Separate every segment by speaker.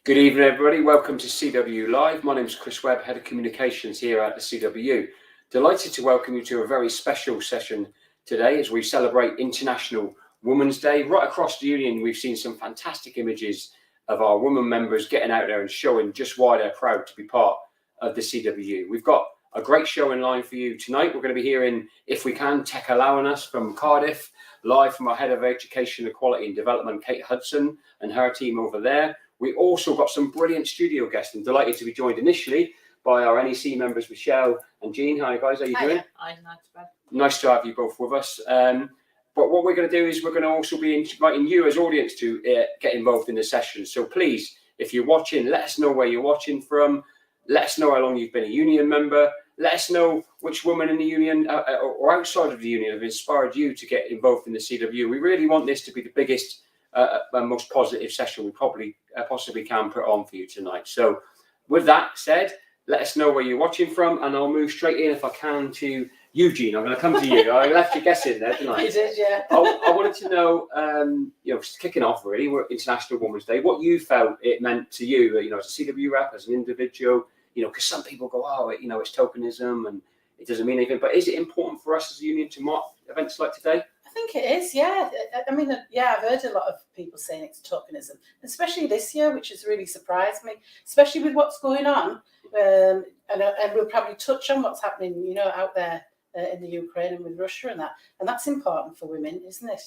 Speaker 1: Good evening, everybody. Welcome to CW Live. My name is Chris Webb, Head of Communications here at the CW. Delighted to welcome you to a very special session today as we celebrate International Women's Day. Right across the Union, we've seen some fantastic images of our women members getting out there and showing just why they're proud to be part of the CW. We've got a great show in line for you tonight. We're going to be hearing, if we can, Tech allowing us from Cardiff, live from our Head of Education, Equality and Development, Kate Hudson, and her team over there. We also got some brilliant studio guests and delighted to be joined initially by our NEC members, Michelle and Jean. Hi, guys. How are you doing?
Speaker 2: Hi, nice.
Speaker 1: Nice to have you both with us. But what we're going to do is we're going to also be inviting you as audience to get involved in the session. So please, if you're watching, let us know where you're watching from. Let us know how long you've been a union member. Let us know which women in the union or outside of the union have inspired you to get involved in the CW. We really want this to be the biggest and most positive session we probably possibly can put on for you tonight. So with that said, let us know where you're watching from, and I'll move straight in, if I can, to Eugene. I'm going to come to you. I left you guessing there, didn't I?
Speaker 2: You did, yeah.
Speaker 1: I wanted to know, just kicking off really, we're International Women's Day, what you felt it meant to you, as a CW rep, as an individual, because some people go, oh, it's tokenism and it doesn't mean anything. But is it important for us as a union to mark events like today?
Speaker 2: I think it is, yeah. I mean, I've heard a lot of people saying it's tokenism, especially this year, which has really surprised me, especially with what's going on. And we'll probably touch on what's happening, out there in the Ukraine and with Russia and that. And that's important for women, isn't it?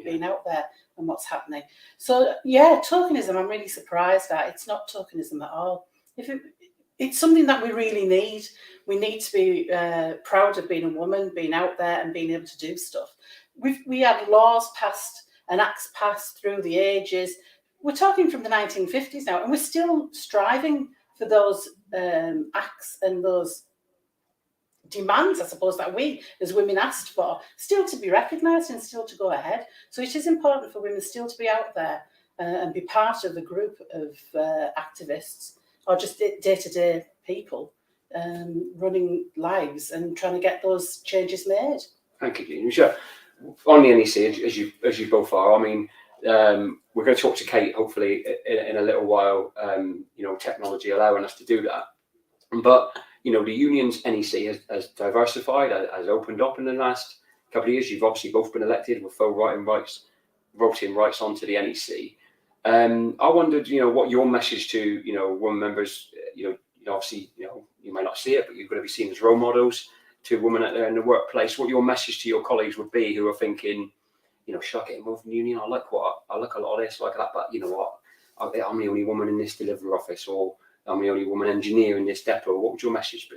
Speaker 2: Being out there and what's happening. So, yeah, tokenism, I'm really surprised at. It's not tokenism at all. It's something that we really need. We need to be proud of being a woman, being out there and being able to do stuff. We had laws passed and acts passed through the ages. We're talking from the 1950s now, and we're still striving for those acts and those demands, I suppose, that we as women asked for, still to be recognised and still to go ahead. So it is important for women still to be out there and be part of a group of activists, or just day-to-day people running lives and trying to get those changes made.
Speaker 1: Thank you, Jean. Sure. On the NEC, as you both are, I mean, we're going to talk to Kate hopefully in a little while. Technology allowing us to do that, but the union's NEC has diversified, has opened up in the last couple of years. You've obviously both been elected with full voting rights onto the NEC. I wondered, what your message to women members, obviously, you may not see it, but you're going to be seen as role models to women out there in the workplace. What your message to your colleagues would be who are thinking, should I get involved in the union? I like a lot of this, like that, but you know what? I'm the only woman in this delivery office, or I'm the only woman engineer in this depot. What would your message be?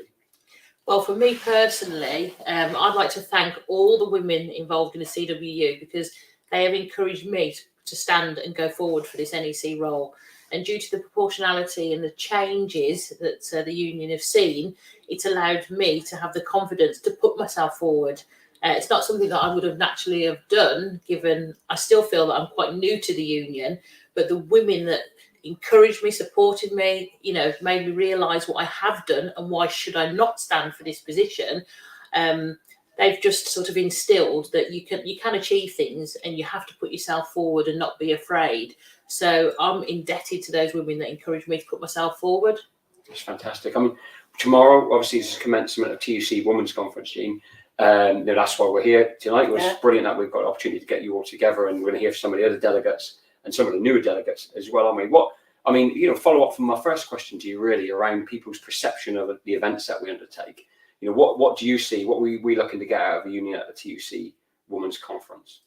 Speaker 2: Well, for me personally, I'd like to thank all the women involved in the CWU, because they have encouraged me to stand and go forward for this NEC role. And due to the proportionality and the changes that the union have seen, it's allowed me to have the confidence to put myself forward. It's not something that I would have naturally have done, given I still feel that I'm quite new to the union, but the women that encouraged me, supported me, made me realise what I have done and why should I not stand for this position. They've just sort of instilled that you can achieve things and you have to put yourself forward and not be afraid. So I'm indebted to those women that encouraged me to put myself forward.
Speaker 1: That's fantastic. I mean, tomorrow, obviously, is the commencement of TUC Women's Conference, Jean. That's why we're here tonight. It was brilliant that we've got an opportunity to get you all together, and we're going to hear from some of the other delegates and some of the newer delegates as well. Follow up from my first question to you, really, around people's perception of the events that we undertake. What do you see? What were we looking to get out of the union at the TUC Women's Conference?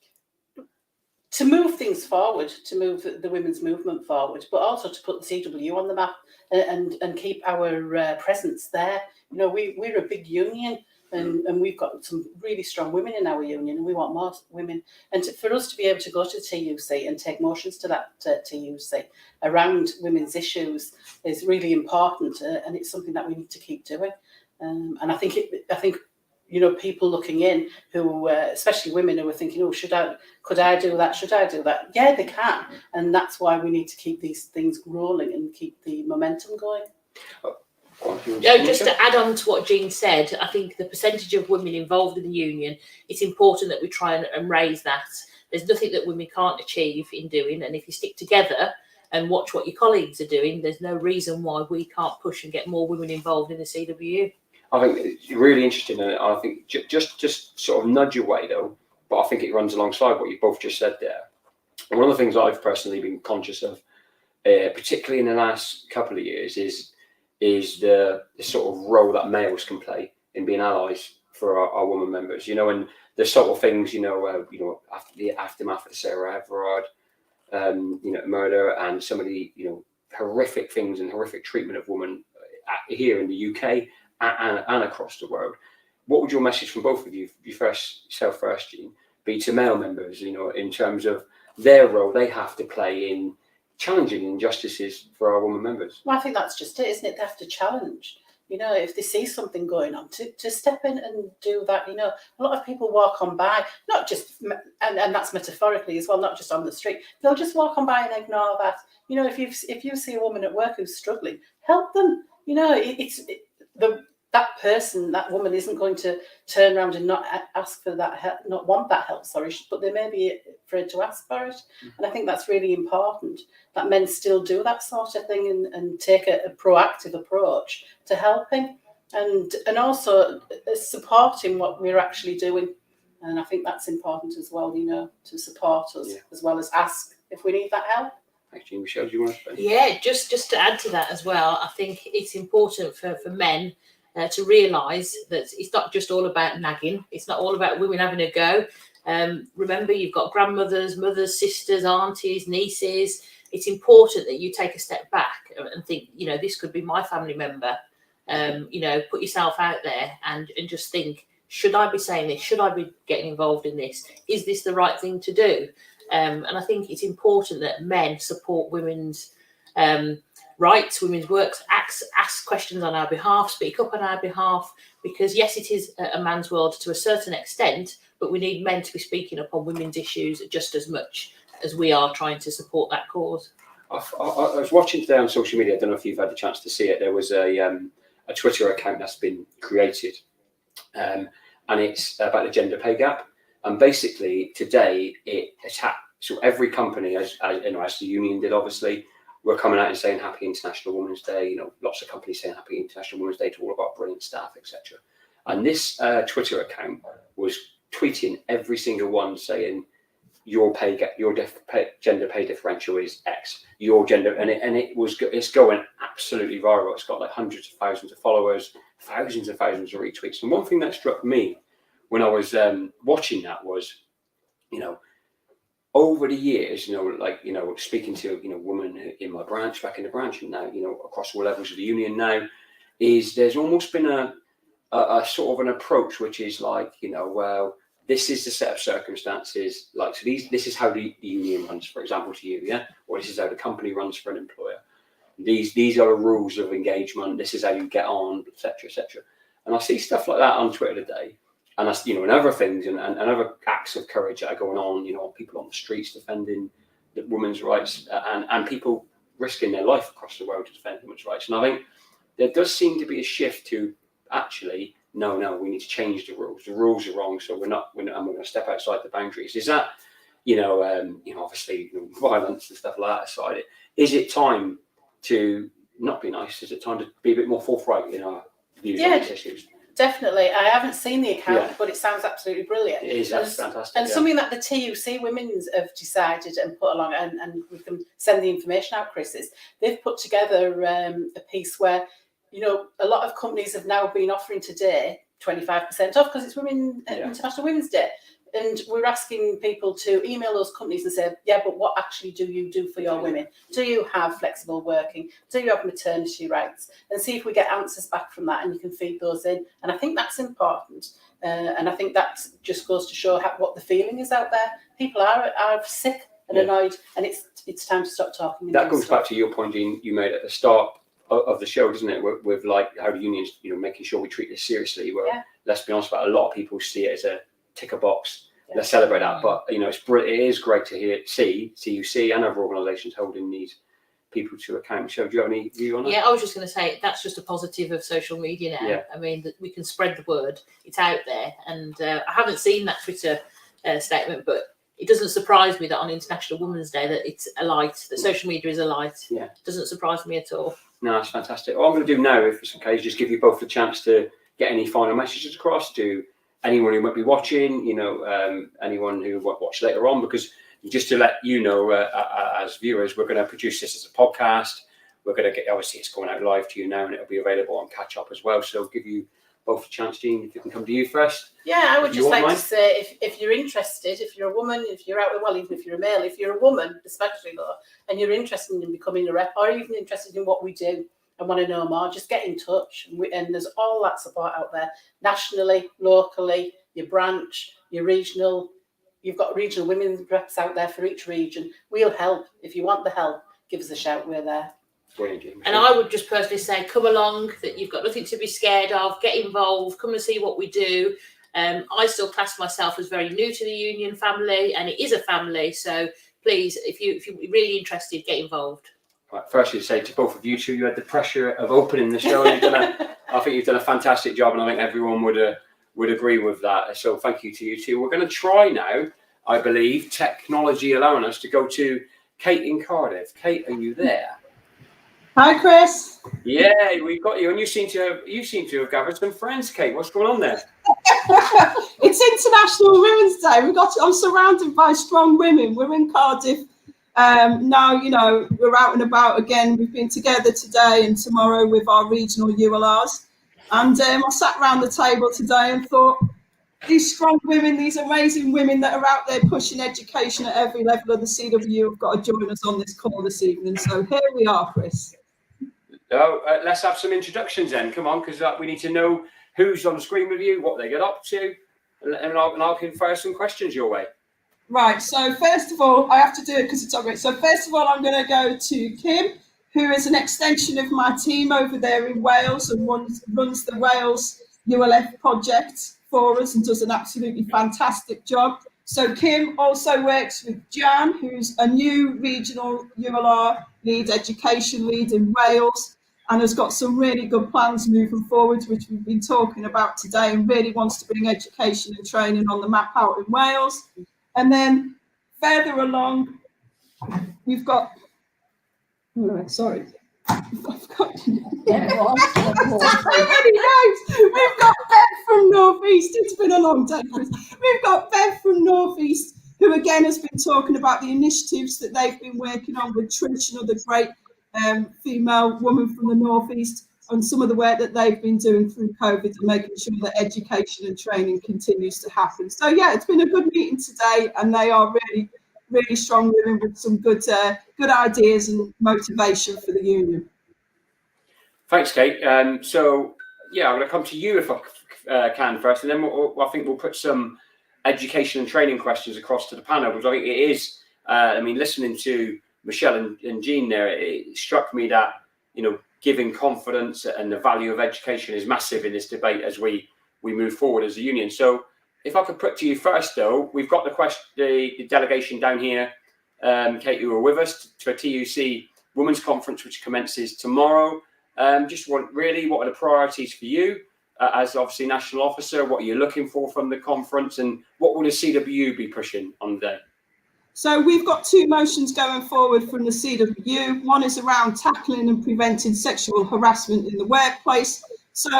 Speaker 2: To move things forward, to move the women's movement forward, but also to put the CW on the map and keep our presence there. We're a big union, and we've got some really strong women in our union, and we want more women. And for us to be able to go to TUC and take motions to that TUC around women's issues is really important, and it's something that we need to keep doing. And I think people looking in who, especially women who are thinking, could I do that? Should I do that? Yeah, they can. And that's why we need to keep these things rolling and keep the momentum going.
Speaker 3: Just to add on to what Jean said, I think the percentage of women involved in the union, it's important that we try and raise that. There's nothing that women can't achieve in doing, and if you stick together and watch what your colleagues are doing, there's no reason why we can't push and get more women involved in the CWU.
Speaker 1: I think it's really interesting, and I think just sort of nudge away though, but I think it runs alongside what you both just said there. And one of the things I've personally been conscious of, particularly in the last couple of years, is the sort of role that males can play in being allies for our women members. You know, and the sort of things, after the aftermath of the Sarah Everard, murder, and some of the horrific things and horrific treatment of women here in the UK and across the world. What would your message from both of you first, Jean, be to male members? In terms of their role they have to play in challenging injustices for our women members.
Speaker 2: Well, I think that's just it, isn't it? They have to challenge. If they see something going on, to step in and do that. A lot of people walk on by, not just, and that's metaphorically as well, not just on the street. They'll just walk on by and ignore that. If you see a woman at work who's struggling, help them. That woman isn't going to turn around and not ask for that help, not want that help, but they may be afraid to ask for it. And I think that's really important, that men still do that sort of thing and take a proactive approach to helping and also supporting what we're actually doing. And I think that's important as well, to support us as well as ask if we need that help.
Speaker 1: Actually, Michelle, do you want to say?
Speaker 3: Yeah, just to add to that as well, I think it's important for men to realise that it's not just all about nagging. It's not all about women having a go. Remember, you've got grandmothers, mothers, sisters, aunties, nieces. It's important that you take a step back and think, this could be my family member. Put yourself out there and just think, should I be saying this? Should I be getting involved in this? Is this the right thing to do? And I think it's important that men support women's rights, women's works, ask questions on our behalf, speak up on our behalf, because yes, it is a man's world to a certain extent, but we need men to be speaking up on women's issues just as much as we are trying to support that cause.
Speaker 1: I was watching today on social media, I don't know if you've had a chance to see it, there was a Twitter account that's been created, and it's about the gender pay gap. And basically today it attacks, so every company, as the union did, obviously, we're coming out and saying Happy International Women's Day. Lots of companies saying Happy International Women's Day to all of our brilliant staff, etc. And this Twitter account was tweeting every single one saying your pay gap, your gender pay differential is X. Your gender, and it's going absolutely viral. It's got like hundreds of thousands of followers, thousands and thousands of retweets. And one thing that struck me when I was watching that was, over the years, speaking to, women in my branch, back in the branch, and now, across all levels of the union now, is there's almost been a sort of an approach which is like, well, this is the set of circumstances, like, so this is how the union runs, for example, to you, yeah? Or this is how the company runs for an employer. These are the rules of engagement, this is how you get on, etc., etc. And I see stuff like that on Twitter today. And that's, and other things and other acts of courage that are going on, people on the streets defending the women's rights and people risking their life across the world to defend women's rights. And I think there does seem to be a shift to actually, no, we need to change the rules. The rules are wrong, so we're going to step outside the boundaries. Is that, obviously violence and stuff like that aside, is it time to not be nice? Is it time to be a bit more forthright in our views on these issues?
Speaker 2: Definitely. I haven't seen the account, but it sounds absolutely brilliant.
Speaker 1: It is, that's fantastic.
Speaker 2: And something that the TUC Women's have decided and put along, and we can send the information out, Chris, is they've put together a piece where, a lot of companies have now been offering today 25% off because it's International Women's Day. And we're asking people to email those companies and say, yeah, but what actually do you do for your women? Do you have flexible working? Do you have maternity rights? And see if we get answers back from that, and you can feed those in. And I think that's important. And I think that just goes to show what the feeling is out there. People are sick and annoyed, and it's time to stop talking.
Speaker 1: That goes back to your point, Jean, you made at the start of the show, doesn't it? With like how the unions, making sure we treat this seriously. Where let's be honest about it, a lot of people see it as a tick a box. Let's celebrate that, but it is great to see TUC and other organisations holding these people to account. So, do you have any view on that?
Speaker 3: Yeah, I was just going to say that's just a positive of social media now. I mean, that we can spread the word; it's out there, and I haven't seen that Twitter statement, but it doesn't surprise me that on International Women's Day that it's a light, that social media is a light.
Speaker 1: Yeah.
Speaker 3: It doesn't surprise me at all.
Speaker 1: No, that's fantastic. What I'm going to do now, if it's okay, is just give you both the chance to get any final messages across to anyone who might be watching, anyone who will watch later on, because just to let you know, as viewers, we're going to produce this as a podcast. We're going to get, obviously it's going out live to you now, and it'll be available on Catch Up as well. So I'll give you both a chance, Jean, if it can come to you first.
Speaker 2: Yeah, I would just like
Speaker 1: to
Speaker 2: say, if you're interested, if you're a woman, if you're out there, well, even if you're a male, if you're a woman, especially though, and you're interested in becoming a rep, or even interested in what we do and want to know more, just get in touch. And there's all that support out there, nationally, locally, your branch, your regional. You've got regional women's reps out there for each region. We'll help. If you want the help, give us a shout. We're there.
Speaker 3: And I would just personally say, come along, that you've got nothing to be scared of, get involved, come and see what we do. I still class myself as very new to the union family, and it is a family. So please, if you're really interested, get involved.
Speaker 1: Right, firstly, to say to both of you two, you had the pressure of opening the show. I think you've done a fantastic job, and I think everyone would agree with that. So thank you to you two. We're going to try now, I believe, technology allowing us to go to Kate in Cardiff. Kate, are you there?
Speaker 4: Hi, Chris.
Speaker 1: Yeah, we've got you, and you seem to have gathered some friends, Kate. What's going on there?
Speaker 4: It's International Women's Day. I'm surrounded by strong women. We're in Cardiff now. We're out and about again. We've been together today and tomorrow with our regional ULRs, and I sat around the table today and thought, these strong women, these amazing women that are out there pushing education at every level of the CW have got to join us on this call this evening. So here we are, Chris.
Speaker 1: Let's have some introductions then. Come on, because we need to know who's on the screen with you, what they get up to, and I can fire some questions your way.
Speaker 4: Right. So first of all, I have to do it because it's all great. So first of all, I'm going to go to Kim, who is an extension of my team over there in Wales and runs the Wales ULF project for us and does an absolutely fantastic job. So Kim also works with Jan, who's a new regional ULR lead, education lead in Wales, and has got some really good plans moving forward, which we've been talking about today, and really wants to bring education and training on the map out in Wales. And then further along, we've got, sorry. I've got so many names. We've got Bev from North East. It's been a long day, Chris. We've got Bev from North East, who again has been talking about the initiatives that they've been working on with Trish, another great female woman from the North East, and some of the work that they've been doing through COVID and making sure that education and training continues to happen. So yeah, it's been a good meeting today, and they are really strong women with some good ideas and motivation for the union.
Speaker 1: Thanks, Kate. So yeah, I'm going to come to you if I can first, and then I think we'll put some education and training questions across to the panel, because I think it is. Listening to Michelle and Jean there, it struck me that giving confidence and the value of education is massive in this debate as we move forward as a union. So if I could put to you first, though, we've got the delegation down here, Kate, who are with us to a TUC Women's Conference, which commences tomorrow. What are the priorities for you as obviously national officer? What are you looking for from the conference, and what will the CWU be pushing on the day?
Speaker 4: So we've got two motions going forward from the CWU. One is around tackling and preventing sexual harassment in the workplace. So,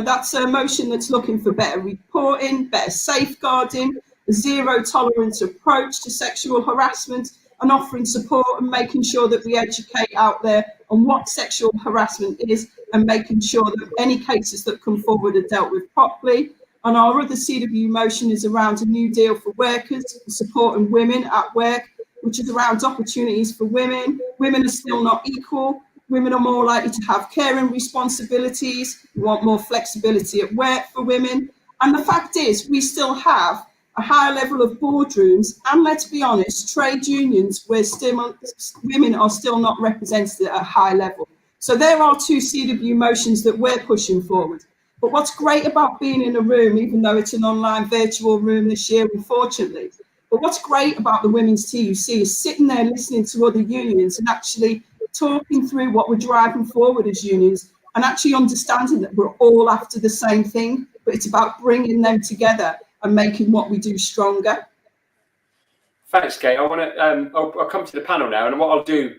Speaker 4: that's a motion that's looking for better reporting, better safeguarding, a zero tolerance approach to sexual harassment, and offering support and making sure that we educate out there on what sexual harassment is, and making sure that any cases that come forward are dealt with properly. And our other CW motion is around a new deal for workers, supporting women at work, which is around opportunities for women. Women are still not equal. Women are more likely to have caring responsibilities. We want more flexibility at work for women. And the fact is, we still have a high level of boardrooms, and let's be honest, trade unions where women are still not represented at a high level. So there are two CW motions that we're pushing forward. But what's great about being in a room, even though it's an online virtual room this year, unfortunately, but what's great about the Women's TUC is sitting there listening to other unions and actually talking through what we're driving forward as unions, and actually understanding that we're all after the same thing, but it's about bringing them together and making what we do stronger.
Speaker 1: Thanks, Kate. I want to. I'll come to the panel now, and what I'll do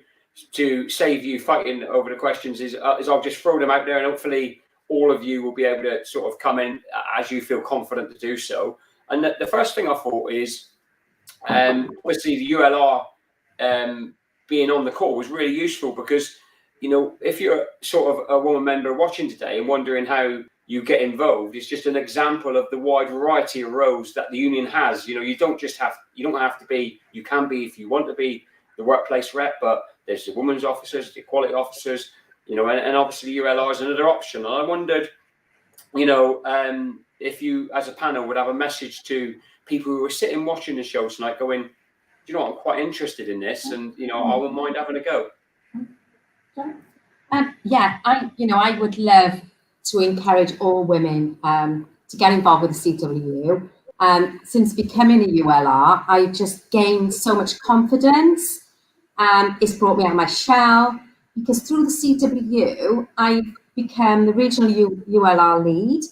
Speaker 1: to save you fighting over the questions is I'll just throw them out there, and hopefully all of you will be able to sort of come in as you feel confident to do so. And the first thing I thought is, obviously the ULR being on the call was really useful because, you know, if you're sort of a woman member watching today and wondering how you get involved, it's just an example of the wide variety of roles that the union has. You know, you don't have to be, you can be if you want to be the workplace rep, but there's the women's officers, the equality officers, you know, and obviously ULR is another option. And I wondered, you know, if you as a panel would have a message to people who are sitting watching the show tonight going, do you know what, I'm quite interested in this, and, you know, I wouldn't mind having a go.
Speaker 5: Yeah, I would love to encourage all women to get involved with the CWU. Since becoming a ULR, I've just gained so much confidence. It's brought me out of my shell, because through the CWU, I've become the regional ULR lead.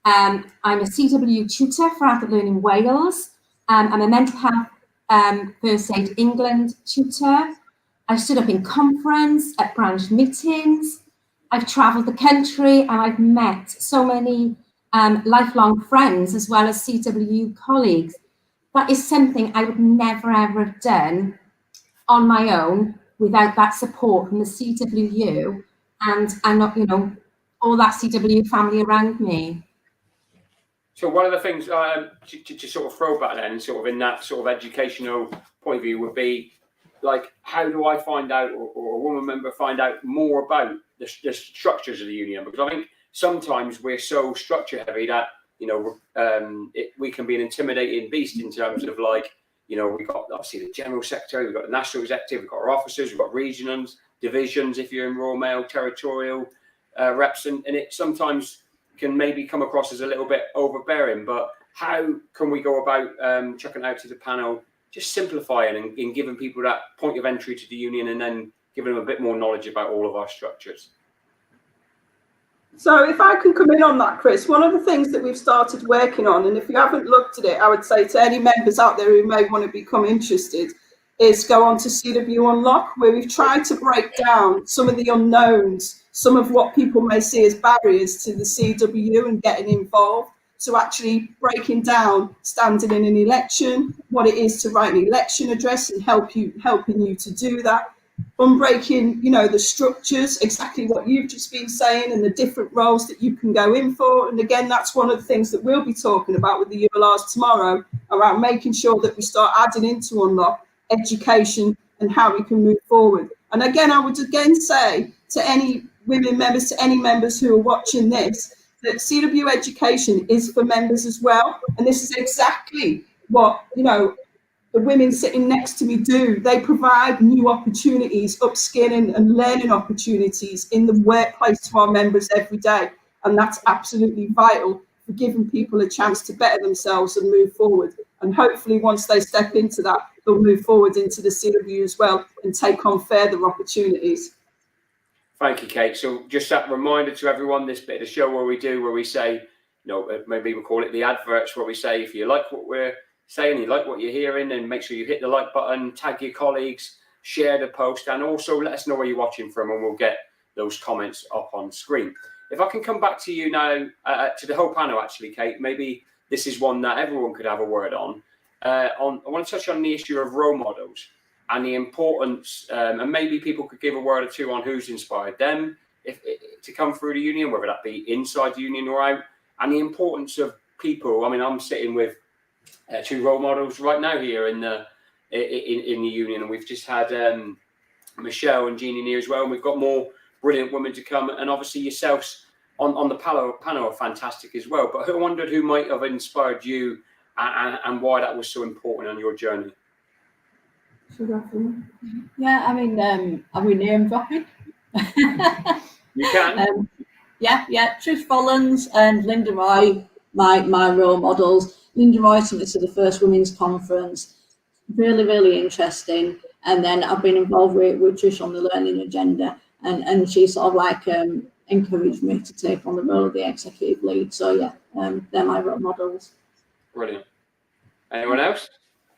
Speaker 5: I'm a CWU tutor for Adult Learning Wales. I'm a mental health First Aid England tutor. I've stood up in conference, at branch meetings. I've travelled the country, and I've met so many lifelong friends as well as CWU colleagues. That is something I would never ever have done on my own without that support from the CWU and you know, all that CWU family around me.
Speaker 1: So one of the things to sort of throw back then, sort of in that sort of educational point of view, would be like, how do I find out, or a woman member find out more about the structures of the union? Because I think sometimes we're so structure heavy that, you know, we can be an intimidating beast in terms of, like, you know, we've got obviously the general secretary, we've got the national executive, we've got our officers, we've got regions, divisions, if you're in Royal Mail, territorial reps, and it sometimes can maybe come across as a little bit overbearing. But how can we go about chucking out to the panel, just simplifying and giving people that point of entry to the union, and then giving them a bit more knowledge about all of our structures?
Speaker 4: So if I can come in on that, Chris, one of the things that we've started working on, and if you haven't looked at it, I would say to any members out there who may want to become interested, is go on to CW Unlock, where we've tried to break down some of the unknowns, some of what people may see as barriers to the CW and getting involved. So actually breaking down standing in an election, what it is to write an election address and helping you to do that. Unbreaking, you know, the structures, exactly what you've just been saying, and the different roles that you can go in for. And again, that's one of the things that we'll be talking about with the ULRs tomorrow, around making sure that we start adding into Unlock education and how we can move forward. And again, I would again say to any women members, to any members who are watching this, that CW education is for members as well. And this is exactly what, you know, the women sitting next to me do. They provide new opportunities, upskilling and learning opportunities in the workplace to our members every day. And that's absolutely vital for giving people a chance to better themselves and move forward. And hopefully once they step into that, they'll move forward into the CW as well and take on further opportunities.
Speaker 1: Thank you, Kate. So just that reminder to everyone, this bit of the show where we say, you know, maybe we call it the adverts, where we say, if you like what we're saying, you like what you're hearing, and make sure you hit the like button, tag your colleagues, share the post, and also let us know where you're watching from, and we'll get those comments up on screen. If I can come back to you now, to the whole panel, actually, Kate, maybe this is one that everyone could have a word on. I want to touch on the issue of role models and the importance, and maybe people could give a word or two on who's inspired them to come through the union, whether that be inside the union or out, and the importance of people. I mean, I'm sitting with two role models right now here in the union, and we've just had Michelle and Jeannie here as well, and we've got more brilliant women to come, and obviously yourselves on the panel are fantastic as well. But I wondered who might have inspired you and why that was so important on your journey.
Speaker 6: Yeah, I mean, are we name dropping?
Speaker 1: You can.
Speaker 6: Yeah, Trish Follins and Linda Roy, my role models. Linda Roy took me to the first women's conference, really interesting. And then I've been involved with Trish on the learning agenda, and she sort of like encouraged me to take on the role of the executive lead. So yeah, they're my role models.
Speaker 1: Brilliant. Anyone else?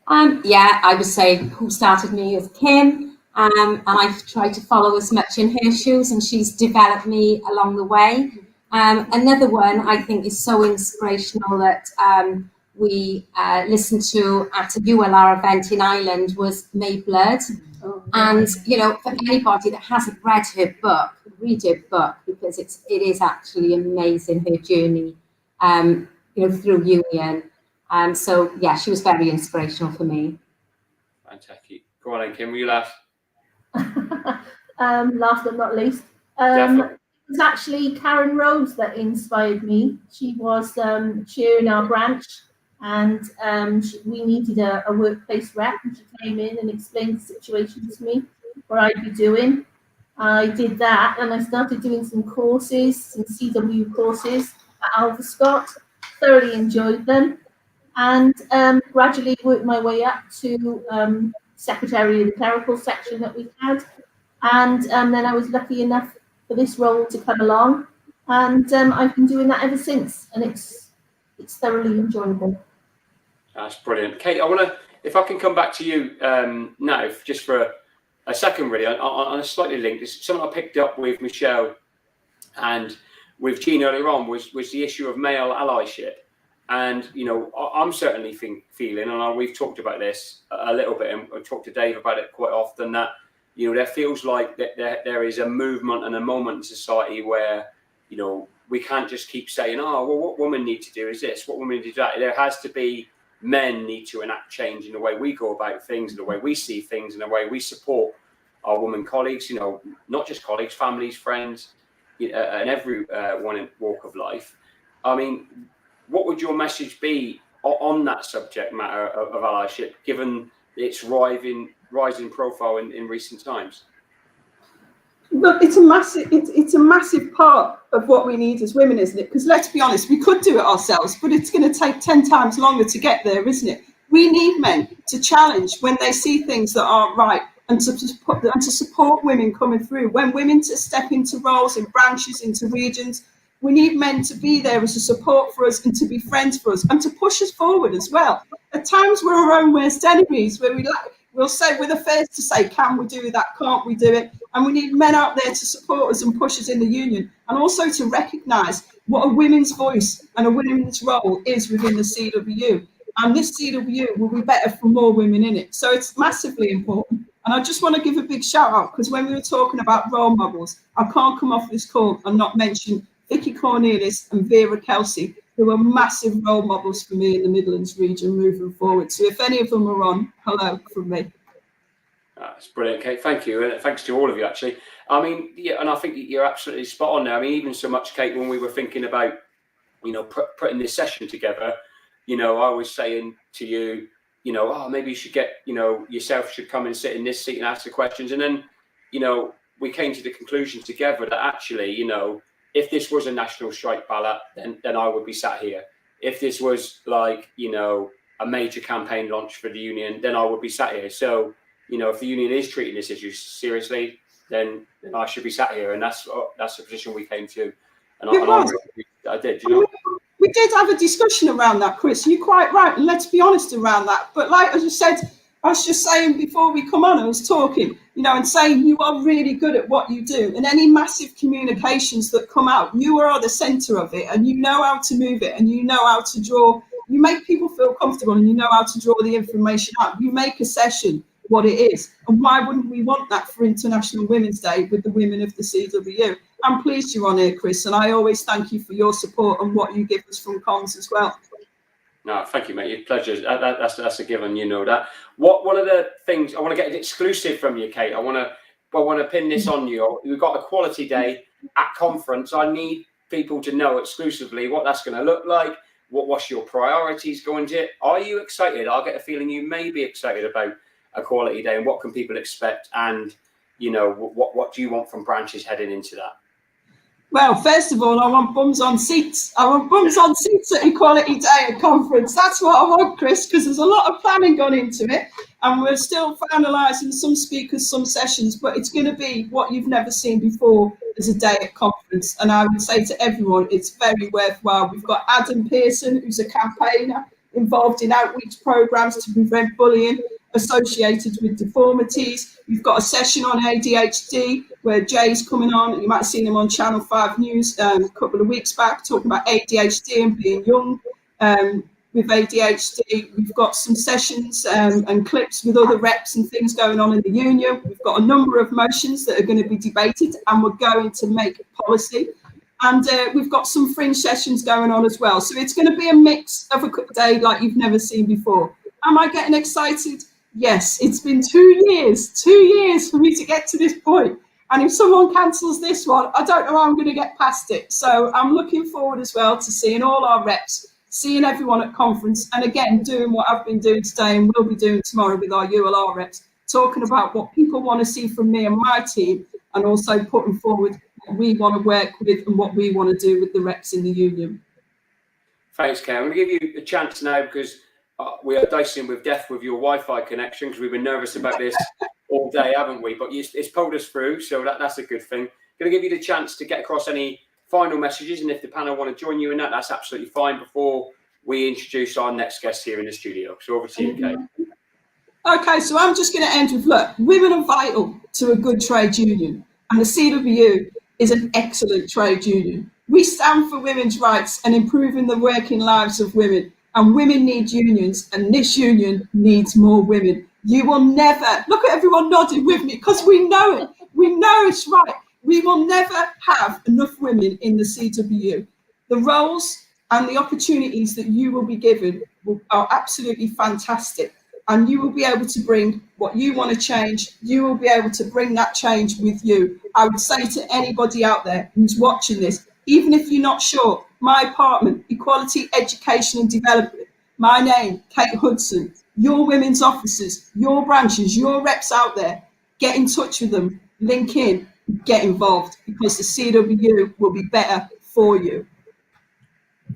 Speaker 5: Yeah, I would say who started me is Kim, and I've tried to follow as much in her shoes, and she's developed me along the way. Another one I think is so inspirational that we listened to at a ULR event in Ireland was May Blood. And, you know, for anybody that hasn't read her book, read her book, because it is actually amazing, her journey, you know, through union. So, yeah, she was very inspirational for me.
Speaker 1: Fantastic. Go on then, Kim, will you laugh?
Speaker 7: Last but not least,
Speaker 1: Definitely.
Speaker 7: it was actually Karen Rhodes that inspired me. She was chairing our branch, and we needed a workplace rep, and she came in and explained the situation to me, what I'd be doing. I did that, and I started doing some courses, some CW courses at Alverscott. Thoroughly enjoyed them, and gradually worked my way up to secretary of the clerical section that we had. And then I was lucky enough for this role to come along, and I've been doing that ever since, and it's thoroughly enjoyable.
Speaker 1: That's brilliant. Kate, if I can come back to you now, just for a second, really, on a slightly linked, it's something I picked up with Michelle and with Jean earlier on, was the issue of male allyship. And, you know, I'm certainly feeling, and we've talked about this a little bit, and I talked to Dave about it quite often, that, you know, there feels like that there is a movement and a moment in society where, you know, we can't just keep saying, oh, well, what women need to do is this, what women need to do that. There has to be, men need to enact change in the way we go about things, in the way we see things, in the way we support our women colleagues, you know, not just colleagues, families, friends, and everyone in walk of life. I mean, what would your message be on that subject matter of allyship, given its rising profile in recent times?
Speaker 4: But it's a massive part of what we need as women, isn't it? Because let's be honest, we could do it ourselves, but it's going to take 10 times longer to get there, isn't it? We need men to challenge when they see things that aren't right, and to support women coming through. When women to step into roles, in branches, into regions, we need men to be there as a support for us and to be friends for us and to push us forward as well. At times we're our own worst enemies, where we'll say, we're the first to say, can we do that? Can't we do it? And we need men out there to support us and push us in the union, and also to recognise what a women's voice and a women's role is within the CWU. And this CWU will be better for more women in it. So it's massively important. And I just want to give a big shout out, because when we were talking about role models, I can't come off this call and not mention Vicky Cornelis and Vera Kelsey, who are massive role models for me in the Midlands region moving forward. So if any of them are on, hello from me.
Speaker 1: That's brilliant, Kate. Thank you. And thanks to all of you, actually. I mean, yeah, and I think you're absolutely spot on there. I mean, even so much, Kate, when we were thinking about, you know, putting this session together, you know, I was saying to you, you know, oh, maybe you should get, you know, yourself should come and sit in this seat and ask the questions. And then, you know, we came to the conclusion together that actually, you know, if this was a national strike ballot, then I would be sat here. If this was like, you know, a major campaign launch for the union, then I would be sat here. So, you know, if the union is treating this issue seriously, then I should be sat here. And that's the position we came to. And I did, you know.
Speaker 4: We did have a discussion around that, Chris. You're quite right. And let's be honest around that. But like as you said, I was just saying before we come on, I was talking, you know, and saying you are really good at what you do. And any massive communications that come out, you are the centre of it, and you know how to move it, and you know how to draw. You make people feel comfortable, and you know how to draw the information out. You make a session what it is. And why wouldn't we want that for International Women's Day with the women of the CWU? I'm pleased you're on here, Chris, and I always thank you for your support and what you give us from comms as well.
Speaker 1: No, thank you, mate. Your pleasure. That's a given. You know that. One of the things I want to get exclusive from you, Kate. I want to pin this on you. We've got a quality day at conference. I need people to know exclusively what that's going to look like. What's your priorities going to? Are you excited? I'll get a feeling you may be excited about a quality day, and what can people expect? And you know, what do you want from branches heading into that?
Speaker 4: Well, first of all, I want bums on seats. I want bums on seats at Equality Day at conference. That's what I want, Chris, because there's a lot of planning gone into it, and we're still finalising some speakers, some sessions, but it's going to be what you've never seen before as a day at conference. And I would say to everyone, it's very worthwhile. We've got Adam Pearson, who's a campaigner, involved in outreach programs to prevent bullying associated with deformities. We've got a session on ADHD where Jay's coming on. You might have seen him on Channel 5 News a couple of weeks back talking about ADHD and being young with ADHD. We've got some sessions and clips with other reps and things going on in the union. We've got a number of motions that are going to be debated and we're going to make policy. And we've got some fringe sessions going on as well. So it's going to be a mix of a day like you've never seen before. Am I getting excited? Yes, it's been 2 years for me to get to this point. And if someone cancels this one, I don't know how I'm going to get past it. So I'm looking forward as well to seeing all our reps, seeing everyone at conference, and again, doing what I've been doing today and will be doing tomorrow with our ULR reps, talking about what people want to see from me and my team, and also putting forward what we want to work with and what we want to do with the reps in the union.
Speaker 1: Thanks, Karen. I'm going to give you a chance now because we are dicing with death with your Wi-Fi connection because we've been nervous about this all day, haven't we? But it's pulled us through, so that's a good thing. Going to give you the chance to get across any final messages, and if the panel want to join you in that, that's absolutely fine before we introduce our next guest here in the studio. So over to you, Kate.
Speaker 4: Okay, so I'm just going to end with, look, women are vital to a good trade union, and the CWU is an excellent trade union. We stand for women's rights and improving the working lives of women, and women need unions, and this union needs more women. You will never, look at everyone nodding with me, because we know it. We know it's right. We will never have enough women in the CWU. The roles and the opportunities that you will be given are absolutely fantastic. And you will be able to bring what you want to change. You will be able to bring that change with you. I would say to anybody out there who's watching this, even if you're not sure, my department, Equality, Education and Development, my name, Kate Hudson, your women's officers, your branches, your reps out there, get in touch with them, link in, get involved, because the CWU will be better for you.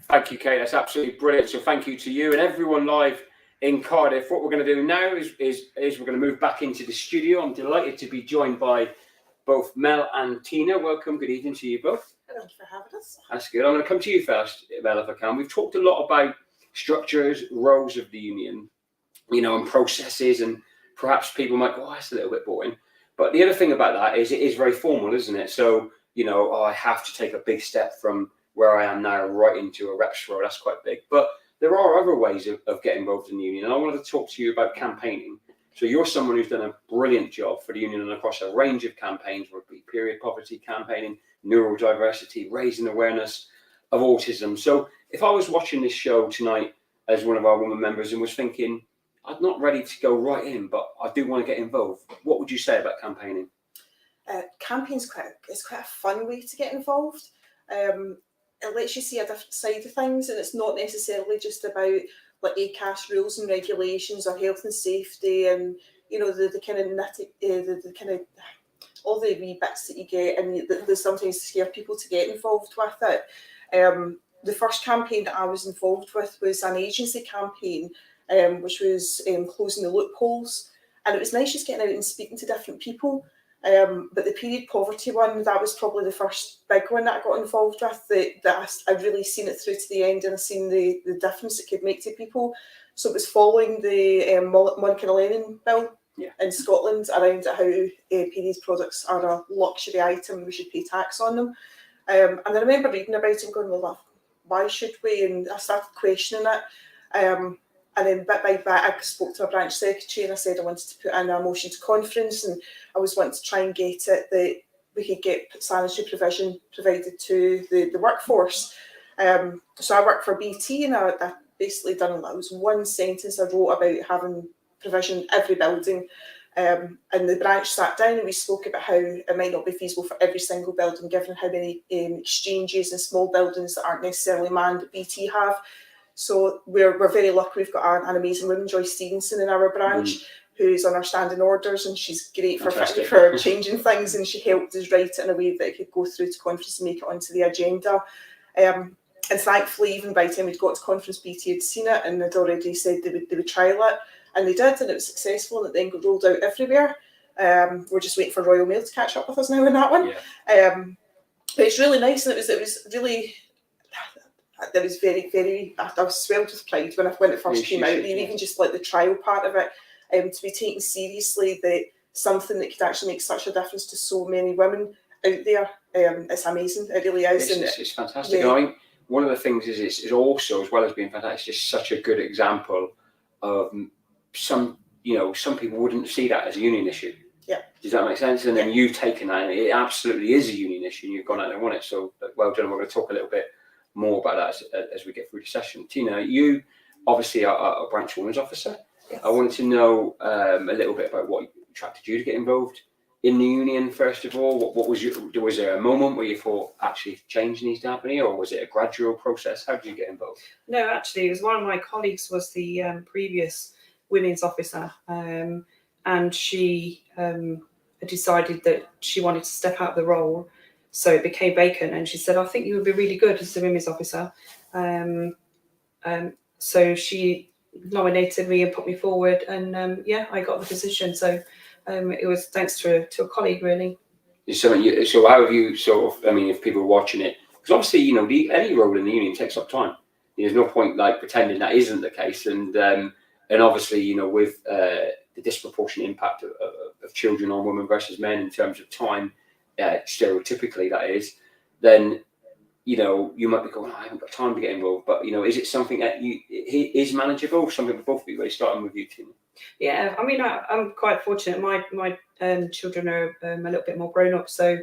Speaker 1: Thank you, Kate. That's absolutely brilliant. So thank you to you and everyone live in Cardiff. What we're going to do now is we're going to move back into the studio. I'm delighted to be joined by both Mel and Tina. Welcome. Good evening to you both.
Speaker 2: Thank you for having us.
Speaker 1: That's good. I'm going to come to you first, Mel, if I can. We've talked a lot about structures, roles of the union, you know, and processes, and perhaps people might go, oh, that's a little bit boring. But the other thing about that is it is very formal, isn't it? So, you know, I have to take a big step from where I am now right into a rep's role. That's quite big. But there are other ways of getting involved in the union. And I wanted to talk to you about campaigning. So you're someone who's done a brilliant job for the union and across a range of campaigns, whether it be period poverty campaigning, neurodiversity, raising awareness of autism. So if I was watching this show tonight as one of our women members and was thinking, I'm not ready to go right in, but I do want to get involved, what would you say about campaigning?
Speaker 8: Campaign's quite a fun way to get involved. It lets you see a different side of things, and it's not necessarily just about like ACAS rules and regulations or health and safety, and you know the kind of the kind of all the wee bits that you get, and they sometimes scare people to get involved with it. The first campaign that I was involved with was an agency campaign, which was closing the loopholes, and it was nice just getting out and speaking to different people. But the period poverty one, that was probably the first big one that I got involved with, that I've really seen it through to the end, and I've seen the difference it could make to people. So it was following the Monica Lennon bill in Scotland around how period products are a luxury item and we should pay tax on them. And I remember reading about it and going, well, why should we? And I started questioning it. And then bit by bit, I spoke to a branch secretary and I said I wanted to put in a motion to conference, and I was wanting to try and get it that we could get sanitary provision provided to the workforce. So I worked for BT, and I basically done that. It was one sentence I wrote about having provision in every building. And the branch sat down and we spoke about how it might not be feasible for every single building, given how many exchanges and small buildings that aren't necessarily manned that BT have. So we're very lucky. We've got an amazing woman, Joyce Stevenson, in our branch, who's on our standing orders, and she's great for changing things, and she helped us write it in a way that it could go through to conference and make it onto the agenda. And thankfully, even by the time we'd got to conference, BT had seen it and had already said they would trial it, and they did, and it was successful, and it then got rolled out everywhere. We're just waiting for Royal Mail to catch up with us now on that one. But it's really nice, and it was really... there was I was swelled with pride when it first came out. Even just like the trial part of it, to be taken seriously, that something that could actually make such a difference to so many women out there, it's amazing. It really is.
Speaker 1: It's fantastic. And I think one of the things is it's also, as well as being fantastic, it's just such a good example of some people wouldn't see that as a union issue.
Speaker 8: Yeah.
Speaker 1: Does that make sense? And then you've taken that, and it absolutely is a union issue, and you've gone out and won it. So well done. We're going to talk a little bit more about that as we get through the session. Tina, you obviously are a branch women's officer.
Speaker 9: Yes.
Speaker 1: I wanted to know a little bit about what attracted you to get involved in the union, first of all. What was there a moment where you thought actually change needs to happen here, or was it a gradual process? How did you get involved?
Speaker 9: No, actually, it was one of my colleagues was the previous women's officer, and she decided that she wanted to step out of the role, so it became vacant. And she said, "I think you would be really good as a women's officer." So she nominated me and put me forward, and I got the position. So it was thanks to a colleague, really.
Speaker 1: So how have you sort of, I mean, if people are watching it, because obviously, any role in the union takes up time. There's no point like pretending that isn't the case. And obviously, with the disproportionate impact of children on women versus men in terms of time, stereotypically that is, then, you might be going, I haven't got time to get involved. But, is it something that is manageable? Something for both of you, really, starting with you, Tina?
Speaker 9: Yeah, I mean, I'm quite fortunate. My children are a little bit more grown up, so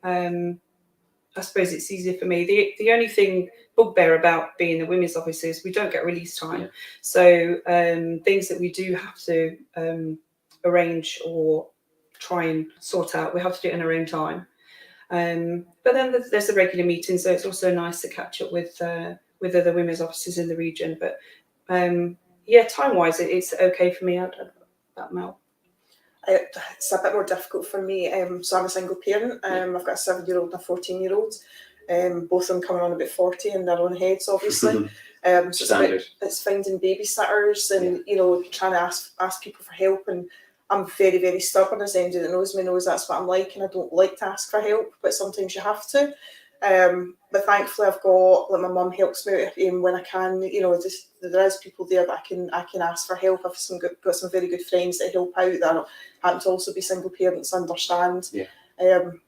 Speaker 9: I suppose it's easier for me. The only thing bugbear about being the women's officer is we don't get release time. Yeah. So things that we do have to arrange or try and sort out, we have to do it in our own time. But then there's the regular meetings, so it's also nice to catch up with other women's officers in the region. But time-wise, it's okay for me at that Mel.
Speaker 8: It's a bit more difficult for me. So I'm a single parent. I've got a 7-year-old and a 14-year-old. Both of them coming on about 40 in their own heads, obviously. So it's finding babysitters and trying to ask people for help. And I'm very, very stubborn, as anybody that knows me knows that's what I'm like, and I don't like to ask for help, but sometimes you have to. But thankfully, I've got my mum helps me out when I can. There is people there that I can ask for help. I've got some very good friends that help out that happen to also be single parents, understand.
Speaker 1: Yeah.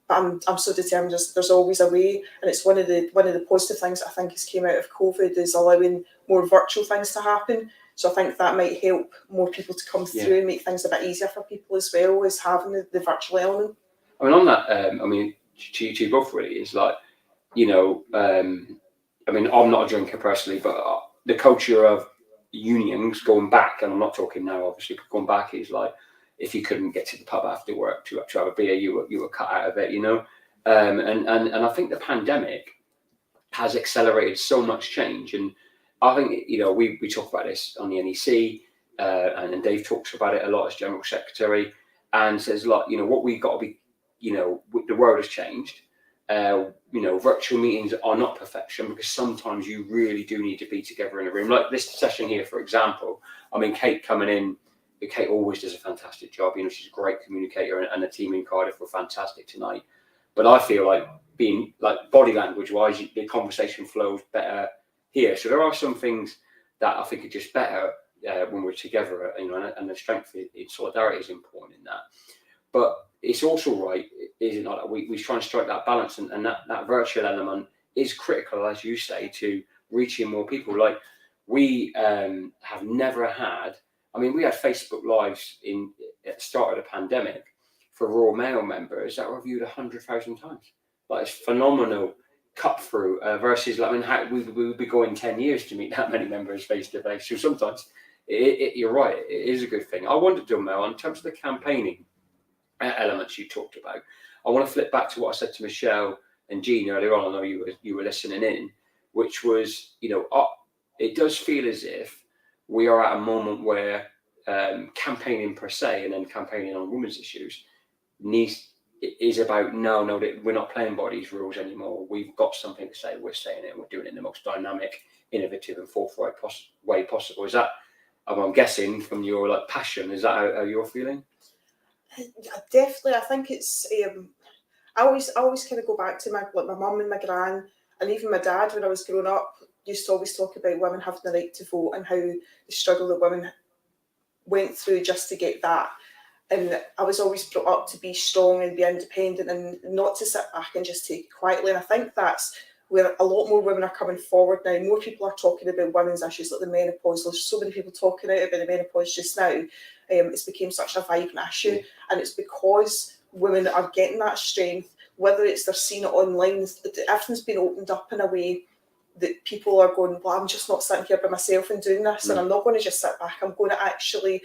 Speaker 8: But I'm so determined. There's always a way, and it's one of the positive things that I think has came out of COVID is allowing more virtual things to happen. So I think that might help more people to come through and make things a bit easier for people as well, as having the virtual element.
Speaker 1: I mean, on that, to you both really is like, I'm not a drinker personally, but the culture of unions going back, and I'm not talking now, obviously, but going back is like, if you couldn't get to the pub after work to have a beer, you were cut out of it, and I think the pandemic has accelerated so much change. And I think, we talk about this on the NEC, and Dave talks about it a lot as General Secretary, and says, what we've got to be, the world has changed. Virtual meetings are not perfection, because sometimes you really do need to be together in a room. Like this session here, for example, Kate coming in, Kate always does a fantastic job. She's a great communicator, and the team in Cardiff were fantastic tonight. But I feel like being like body language wise, the conversation flows better here. So there are some things that I think are just better when we're together, and the strength in solidarity is important in that. But it's also right, is it not, that we try and strike that balance, and that virtual element is critical, as you say, to reaching more people. Like we have never had, we had Facebook Lives at the start of the pandemic for Royal Mail members that were viewed 100,000 times. Like it's phenomenal cut through versus how we would be going 10 years to meet that many members face to face. So sometimes you're right, it is a good thing. I wondered, Mel, in terms of the campaigning elements you talked about, I want to flip back to what I said to Michelle and Jean earlier on. I know you were listening in, which was, it does feel as if we are at a moment where campaigning per se, and then campaigning on women's issues, is about no, we're not playing by these rules anymore. We've got something to say. We're saying it. And we're doing it in the most dynamic, innovative, and forthright way possible. Is that? I'm guessing from your passion. Is that how you're feeling?
Speaker 8: Definitely. I think it's. I always kind of go back to my mum and my gran, and even my dad when I was growing up. used to always talk about women having the right to vote and how the struggle that women went through just to get that. And I was always brought up to be strong and be independent and not to sit back and just take it quietly. And I think that's where a lot more women are coming forward now. More people are talking about women's issues like the menopause. There's so many people talking out about the menopause just now. It's become such a vibrant issue, and it's because women are getting that strength, whether it's they're seeing it online, everything's been opened up in a way that people are going, well, I'm just not sitting here by myself and doing this, and I'm not going to just sit back. I'm going to actually,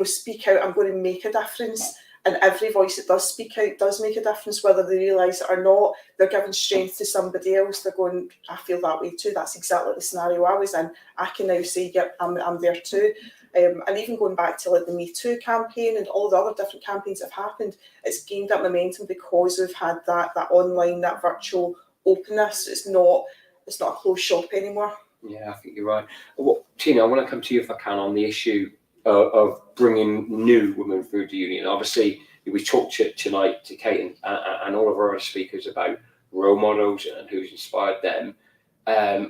Speaker 8: speak out. I'm going to make a difference. And every voice that does speak out does make a difference, whether they realise it or not. They're giving strength to somebody else. They're going, I feel that way too. That's exactly the scenario I was in. I can now say, yep, I'm there too. And even going back to like the Me Too campaign and all the other different campaigns that have happened, it's gained that momentum because we've had that online, that virtual openness. It's not a closed shop anymore.
Speaker 1: Yeah, I think you're right. Well, Tina, I want to come to you if I can on the issue of bringing new women through the union. Obviously, we talked tonight to Kate and all of our other speakers about role models and who's inspired them.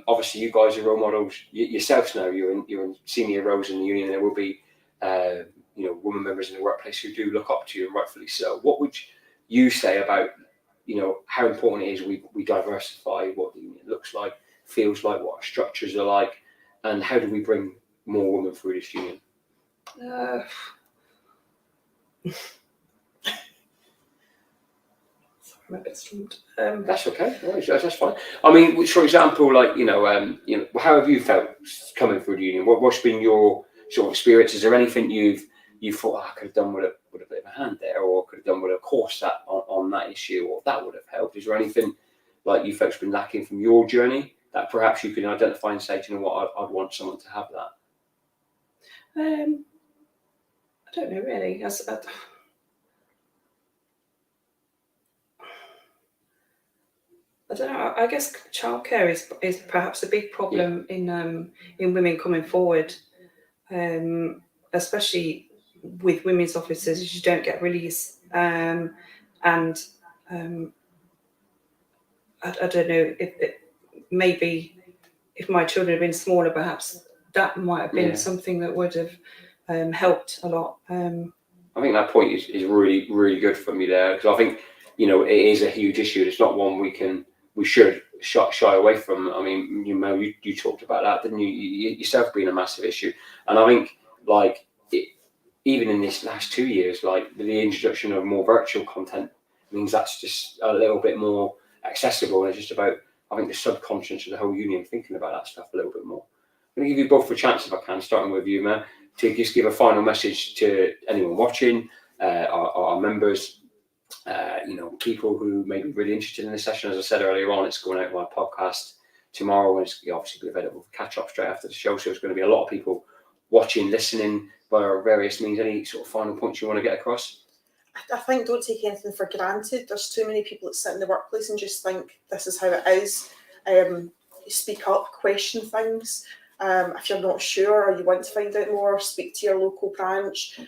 Speaker 1: Obviously, you guys are role models yourselves now. You're in senior roles in the union. There will be, women members in the workplace who do look up to you, and rightfully so. What would you say about, how important it is we diversify what the union looks like, feels like, what our structures are like, and how do we bring more women through this union?
Speaker 9: I'm a bit stumped.
Speaker 1: That's okay. No, that's fine. I mean, for example, like how have you felt coming through the union? What's been your sort of experience? Is there anything you thought I could have done with a bit of a hand there, or could have done with a course that on that issue, or that would have helped? Is there anything like you folks been lacking from your journey that perhaps you can identify and say, do you know what, I'd want someone to have that?
Speaker 9: I don't know really. I don't know. I guess childcare is perhaps a big problem in women coming forward, especially with women's officers. You don't get release, and I don't know if maybe if my children had been smaller, perhaps that might have been something that would have helped a lot.
Speaker 1: I think that point is really, really good from you there, because I think it is a huge issue. It's not one we should shy away from. I mean, you talked about that, didn't you? Yourself being a massive issue, and I think even in this last 2 years, like the introduction of more virtual content means that's just a little bit more accessible, and it's just about, I think, the subconscious of the whole union thinking about that stuff a little bit more. I'm going to give you both a chance, if I can, starting with you, Matt, to just give a final message to anyone watching, our members, people who may be really interested in this session. As I said earlier on, it's going out on my podcast tomorrow, and it's obviously available for catch up straight after the show. So there's going to be a lot of people watching, listening via various means. Any sort of final points you want to get across?
Speaker 8: I think don't take anything for granted. There's too many people that sit in the workplace and just think this is how it is. Speak up, question things. If you're not sure or you want to find out more, speak to your local branch,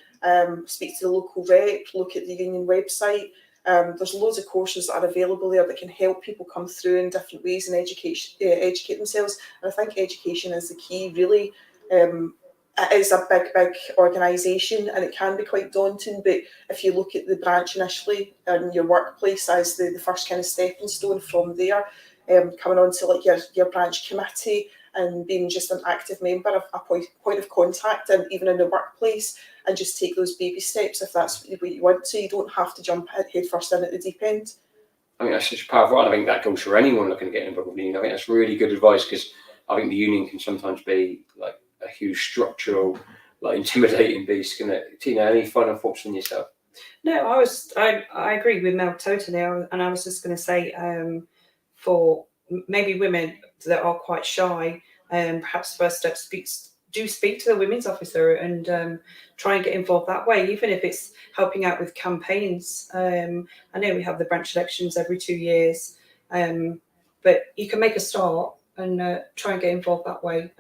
Speaker 8: speak to the local rep, look at the union website. There's loads of courses that are available there that can help people come through in different ways and educate themselves. And I think education is the key, really. It is a big organisation, and it can be quite daunting, but if you look at the branch initially and your workplace as the first kind of stepping stone from there, coming on to like your branch committee and being just an active member of a point of contact, and even in the workplace, and just take those baby steps if that's what you want to. You don't have to jump head first in at the deep end.
Speaker 1: I think that's such a powerful one. I think that goes for anyone looking to get involved in the union. I think that's really good advice, because I think the union can sometimes be like a huge structural, like intimidating beast. Can it? Tina, any final thoughts from yourself?
Speaker 9: No, I agree with Mel totally, and I was just going to say, for maybe women that are quite shy, perhaps first step do speak to the women's officer and try and get involved that way, even if it's helping out with campaigns. I know we have the branch elections every 2 years, but you can make a start and try and get involved that way.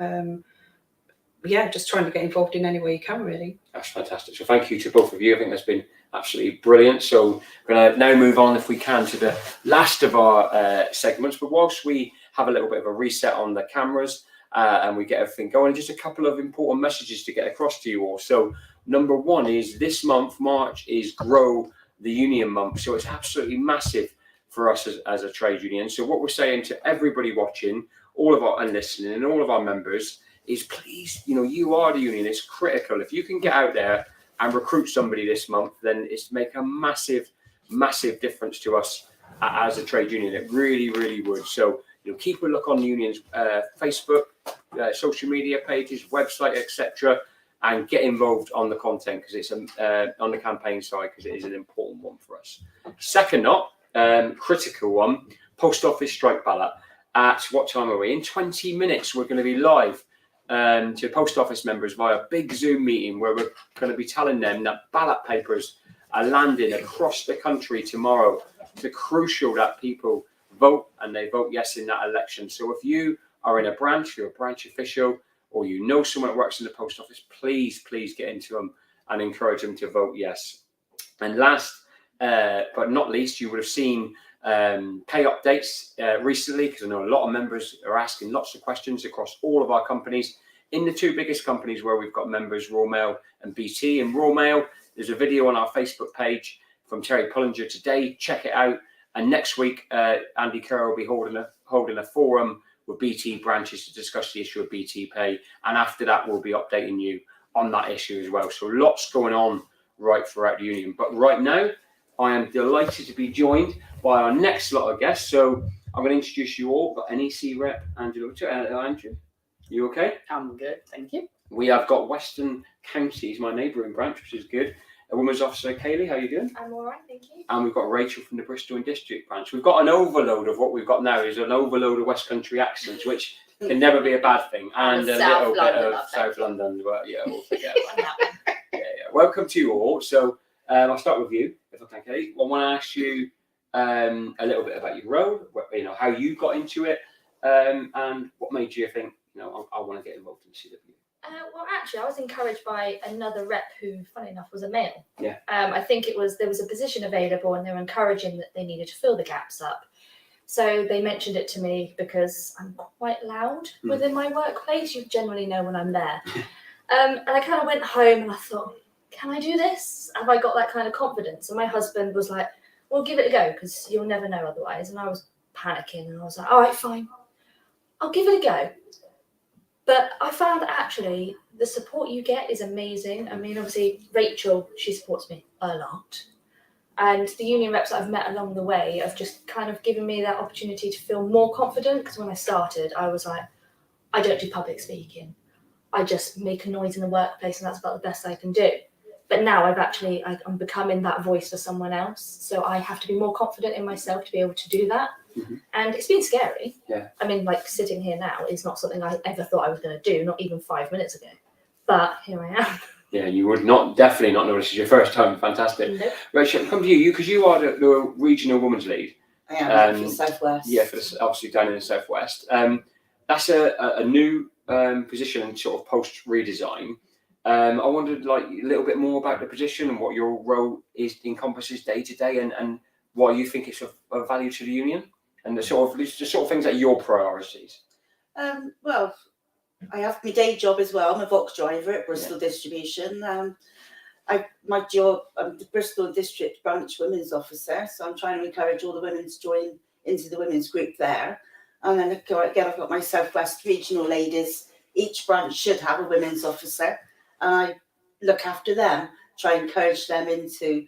Speaker 9: Just trying to get involved in any way you can, really.
Speaker 1: That's fantastic. So thank you to both of you. I think that's been absolutely brilliant. So we're going to now move on, if we can, to the last of our segments. But whilst we have a little bit of a reset on the cameras, and we get everything going. Just a couple of important messages to get across to you all. So number one is this month, March, is Grow the Union month. So it's absolutely massive for us as a trade union. So what we're saying to everybody watching, all of our and listening, and all of our members is, please, you are the union. It's critical. If you can get out there and recruit somebody this month, then it's make a massive difference to us as a trade union. It really, really would. So keep a look on the union's Facebook, social media pages, website, etc., and get involved on the content, because it's on the campaign side, because it is an important one for us. Second up, critical one, post office strike ballot. At what time are we? In 20 minutes, we're going to be live to post office members via a big Zoom meeting, where we're going to be telling them that ballot papers are landing across the country tomorrow. It's crucial that people vote, and they vote yes in that election. So if you are in a branch, you're a branch official, or someone that works in the post office, please get into them and encourage them to vote yes. And last but not least, you would have seen pay updates recently, because I know a lot of members are asking lots of questions across all of our companies. In the two biggest companies where we've got members, Royal Mail and BT. In Royal Mail, there's a video on our Facebook page from Terry Pullinger today. Check it out. And next week, Andy Kerr will be holding a forum with BT branches to discuss the issue of BT pay. And after that, we'll be updating you on that issue as well. So lots going on right throughout the union. But right now, I am delighted to be joined by our next lot of guests. So I'm going to introduce you all. Got NEC rep Andrew. Andrew, you okay?
Speaker 2: I'm good, thank you.
Speaker 1: We have got Western Counties, my neighbouring branch, which is good. A Women's Officer, Kaylee, how are you doing?
Speaker 10: I'm all right, thank you.
Speaker 1: And we've got Rachel from the Bristol and District branch. We've got an overload of what we've got now is an overload of West Country accents, which can never be a bad thing. And a little bit of South London, but yeah, we'll forget about that. Yeah. Welcome to you all. So I'll start with you, if I can, Kaylee. I want to ask you a little bit about your role, how you got into it, and what made you think, I want to get involved in CW.
Speaker 10: Well, actually, I was encouraged by another rep who, funny enough, was a male.
Speaker 1: Yeah.
Speaker 10: I think there was a position available, and they were encouraging that they needed to fill the gaps up. So they mentioned it to me because I'm quite loud within my workplace. You generally know when I'm there. And I kind of went home and I thought, can I do this? Have I got that kind of confidence? And my husband was like, well, give it a go, because you'll never know otherwise. And I was panicking, and I was like, all right, fine. I'll give it a go. But I found that actually the support you get is amazing. I mean, obviously, Rachel, she supports me a lot. And the union reps that I've met along the way have just kind of given me that opportunity to feel more confident. Because when I started, I was like, I don't do public speaking. I just make a noise in the workplace, and that's about the best I can do. But now I'm becoming that voice for someone else. So I have to be more confident in myself to be able to do that. Mm-hmm. And it's been scary.
Speaker 1: Yeah.
Speaker 10: I mean, like sitting here now is not something I ever thought I was going to do, not even 5 minutes ago. But here I am.
Speaker 1: Yeah, you would definitely not know this is your first time. Fantastic.
Speaker 10: Nope.
Speaker 1: Rachel, come to you because you are the regional women's lead.
Speaker 11: I am for the Southwest.
Speaker 1: Yeah, obviously down in the Southwest. That's a new position and sort of post redesign. I wondered a little bit more about the position and what your role encompasses day to day, and why you think it's of value to the union, and the sort of things that are your priorities.
Speaker 11: Well, I have my day job as well. I'm a Vox driver at Bristol Distribution. My job, I'm the Bristol District Branch Women's Officer, so I'm trying to encourage all the women to join into the women's group there. And then again, I've got my Southwest regional ladies. Each branch should have a women's officer, and I look after them, try and encourage them into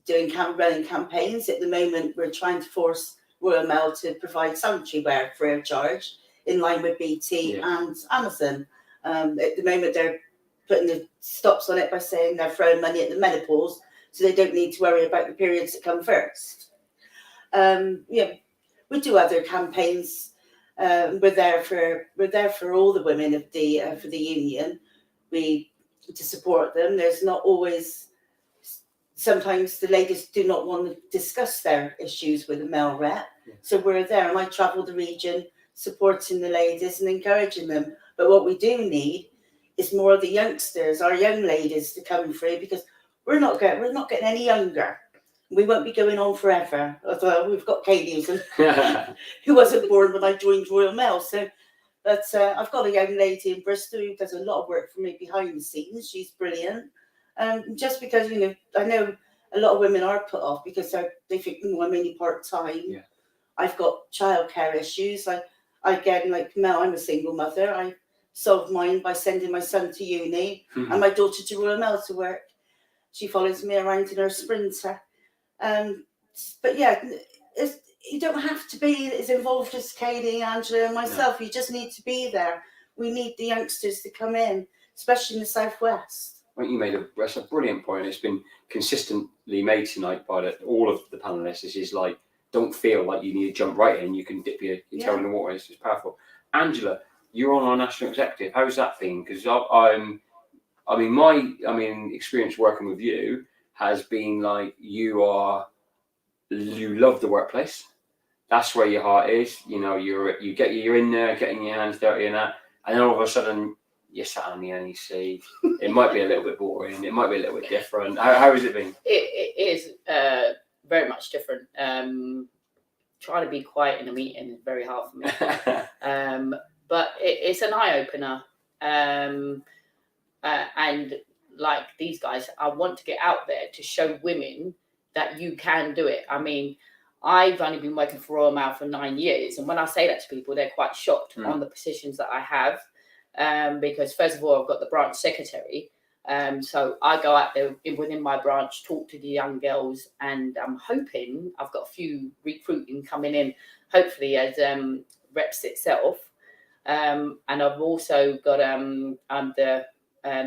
Speaker 11: running campaigns. At the moment, we're trying to force Royal Mail to provide sanitary wear free of charge, in line with BT and Amazon. At the moment, they're putting the stops on it by saying they're throwing money at the menopause, so they don't need to worry about the periods that come first. We do other campaigns. We're there for all the women of for the union. To support them. There's not always. Sometimes the ladies do not want to discuss their issues with a male rep, so we're there, and I travel the region supporting the ladies and encouraging them. But what we do need is more of the youngsters, our young ladies, to come through, because we're not getting any younger. We won't be going on forever. Although we've got Kaylee who wasn't born when I joined Royal Mail. So, but I've got a young lady in Bristol who does a lot of work for me behind the scenes. She's brilliant. Just because, you know, I know a lot of women are put off because they think, I'm only part-time.
Speaker 1: Yeah.
Speaker 11: I've got childcare issues. Again, like Mel, I'm a single mother. I solved mine by sending my son to uni and my daughter to Royal Mail to work. She follows me around in her Sprinter. But yeah, you don't have to be as involved as Kaylee, Angela and myself. You just need to be there. We need the youngsters to come in, especially in the Southwest.
Speaker 1: I think you made that's a brilliant point. It's been consistently made tonight by all of the panelists. Is like, don't feel like you need to jump right in. You can dip your toe in the water. It's just powerful. Angela, you're on our national executive. How's that been? Because my experience working with you has been like you love the workplace. That's where your heart is. You know, you're in there, getting your hands dirty and that, and then all of a sudden you're sat on the NEC. It might be a little bit boring. It might be a little bit different. How has it been?
Speaker 12: It is very much different. Trying to be quiet in a meeting is very hard for me. But it's an eye opener. And like these guys, I want to get out there to show women that you can do it. I mean, I've only been working for Royal Mail for 9 years. And when I say that to people, they're quite shocked on the positions that I have. Because first of all, I've got the branch secretary. So I go out there within my branch, talk to the young girls, and I'm hoping I've got a few recruiting coming in, hopefully as reps itself. And I've also got I'm the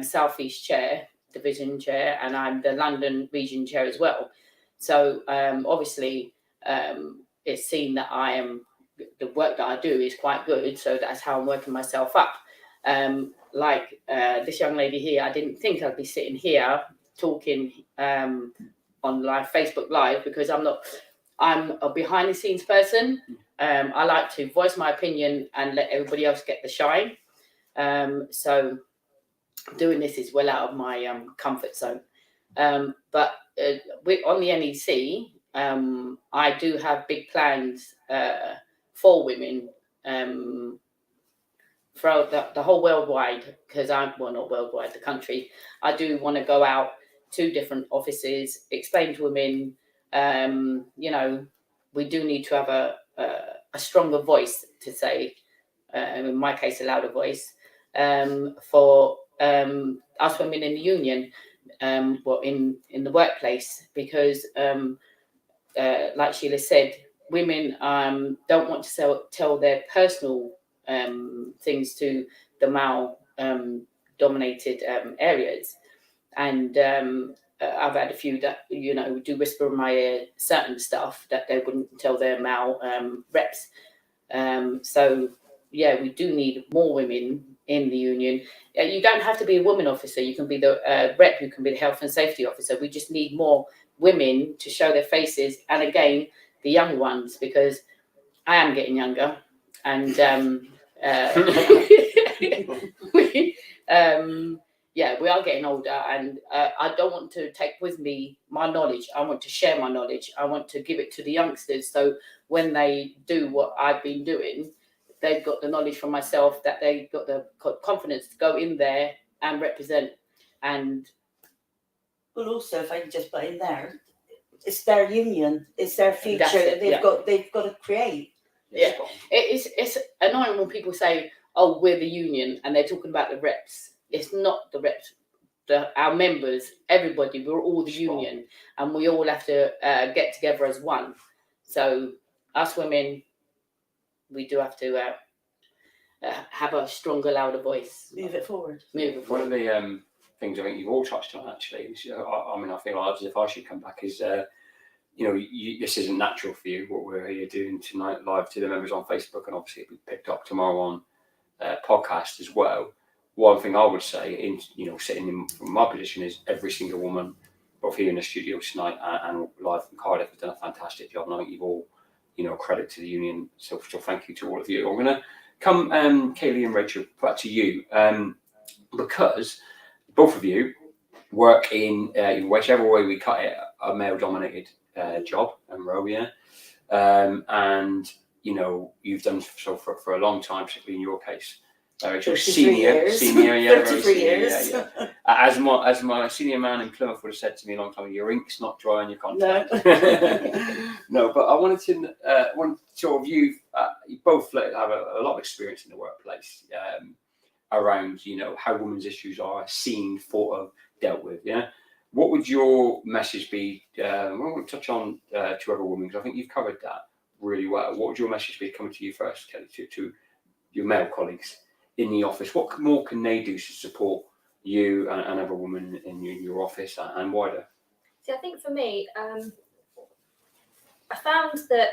Speaker 12: South East chair, division chair, and I'm the London region chair as well. So obviously it's seen that the work that I do is quite good. So that's how I'm working myself up. Like this young lady here, I didn't think I'd be sitting here talking on Facebook Live because I'm a behind the scenes person. I like to voice my opinion and let everybody else get the shine. So doing this is well out of my comfort zone. But on the NEC, I do have big plans for women throughout the whole worldwide, because not worldwide, the country. I do want to go out to different offices, explain to women, you know, we do need to have a stronger voice to say, in my case, a louder voice, for us women in the union, in the workplace, because like Sheila said, women don't want to tell their personal things to the male dominated areas, and I've had a few that, you know, do whisper in my ear certain stuff that they wouldn't tell their male reps. So yeah, we do need more women in the union. You don't have to be a woman officer. You can be the rep. You can be the health and safety officer. We just need more women to show their faces, and again, the young ones, because I am getting younger, and yeah, we are getting older, and I don't want to take with me my knowledge. I want to share my knowledge. I want to give it to the youngsters, so when they do what I've been doing, they've got the knowledge from myself, that they've got the confidence to go in there and represent. And
Speaker 11: well, also, if I can just put in there, it's their union, it's their future that they've got to create.
Speaker 12: Yeah, it's annoying when people say, "Oh, we're the union," and they're talking about the reps. It's not the reps. Our members, everybody, we're all the union, and we all have to get together as one. So us women, we do have to have a stronger, louder voice.
Speaker 11: Move it forward.
Speaker 1: One of the things I think you've all touched on, actually, I mean, I feel as if I should come back, is you know, this isn't natural for you, what we're here doing tonight live to the members on Facebook, and obviously it'll be picked up tomorrow on podcast as well. One thing I would say, sitting in from my position, is every single woman, both here in the studio tonight and live from Cardiff, has done a fantastic job, and I think you've all, credit to the union. So thank you to all of you. I'm going to come, Kaylee and Rachel, back to you, because both of you work in whichever way we cut it, a male-dominated job and role, yeah. And you know, you've done so for a long time, particularly in your case. Rachel, senior, yeah,
Speaker 11: 33 years.
Speaker 1: Yeah. As my senior man in Plymouth would have said to me a long time ago, your ink's not dry on your contract. No, but I wanted to sort of you both have a lot of experience in the workplace around, you know, how women's issues are seen, thought of, dealt with. Yeah, what would your message be? I want to touch on to other women, because I think you've covered that really well. What would your message be coming to you first, Kelly, to your male colleagues in the office? What more can they do to support you and other women in your office and wider?
Speaker 10: See, I think for me, I found that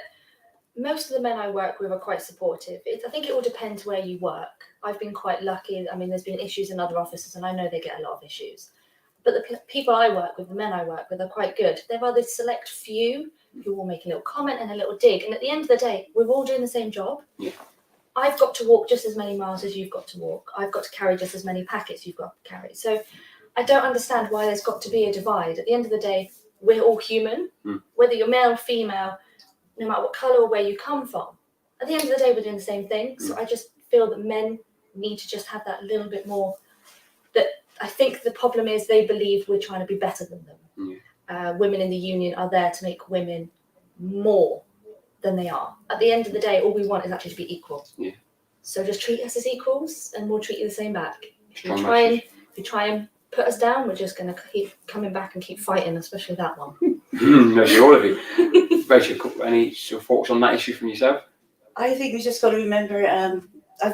Speaker 10: most of the men I work with are quite supportive. I think it all depends where you work. I've been quite lucky. I mean, there's been issues in other offices, and I know they get a lot of issues. But the people I work with, the men I work with, are quite good. There are this select few who will make a little comment and a little dig. And at the end of the day, we're all doing the same job.
Speaker 1: Yeah.
Speaker 10: I've got to walk just as many miles as you've got to walk. I've got to carry just as many packets you've got to carry. So I don't understand why there's got to be a divide. At the end of the day, we're all human, whether you're male, female, no matter what colour or where you come from. At the end of the day, we're doing the same thing. So I just feel that men need to just have that little bit more. That I think the problem is they believe we're trying to be better than them. Women in the union are there to make women more than they are. At the end of the day, all we want is actually to be equal.
Speaker 1: Yeah.
Speaker 10: So just treat us as equals, and we'll treat you the same back. If you try and put us down, we're just going to keep coming back and keep fighting, especially that one.
Speaker 1: Maybe all of you. Rachel, any sort of thoughts on that issue from yourself?
Speaker 11: I think we just got to remember